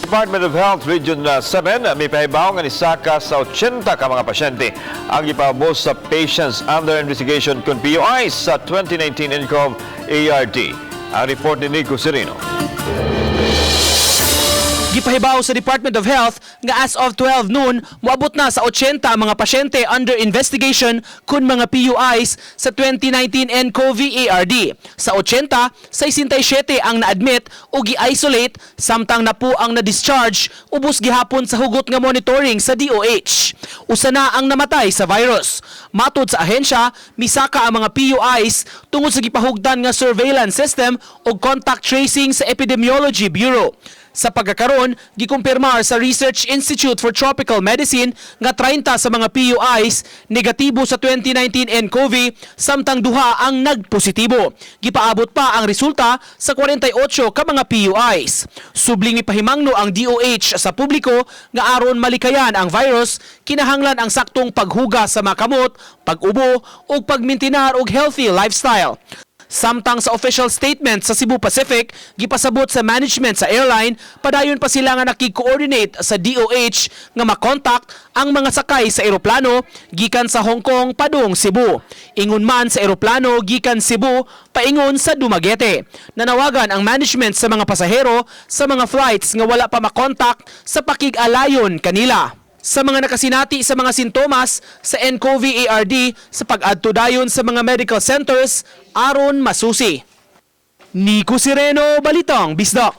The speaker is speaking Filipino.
Department of Health Region 7, mipahibaw nga ni saka sa 80 ka mga pasyente ang ipabos sa patients under investigation kung PUIs sa 2019 nCoV ART. Ang report ni Nico Sereno. Gipahibaw sa Department of Health nga as of 12 noon, moabot na sa 80 ang mga pasyente under investigation kun mga PUIs sa 2019 nCoV ARD. Sa 80, 67 ang na-admit o gi-isolate, samtang na po ang na-discharge ubos gihapon sa hugot nga monitoring sa DOH. Usa na ang namatay sa virus. Matod sa ahensya, misaka ang mga PUIs tungod sa gipahugdan nga surveillance system o contact tracing sa Epidemiology Bureau. Sa pagkakaroon, gikumpirmar sa Research Institute for Tropical Medicine nga 30 sa mga PUIs negatibo sa 2019 nCoV, samtang duha ang nagpositibo. Gipaabot pa ang resulta sa 48 ka mga PUIs. Subling ipahimangno ang DOH sa publiko nga aron malikayan ang virus, kinahanglan ang saktong paghuga sa makamot, pag-ubo ug pagmintinar og healthy lifestyle. Samtang sa official statement sa Cebu Pacific, gipasabot sa management sa airline, padayon pa sila nga nakikoordinate sa DOH nga makontak ang mga sakay sa eroplano gikan sa Hong Kong padung Cebu. Ingon man sa eroplano gikan Cebu paingon sa Dumaguete. Nanawagan ang management sa mga pasahero sa mga flights nga wala pa makontak sa pakig-alayon kanila. Sa mga nakasinati sa mga sintomas sa nCoV ARD sa pag-adto dayon sa mga medical centers aron masusi. Nico Sereno, Balitang Bisdak.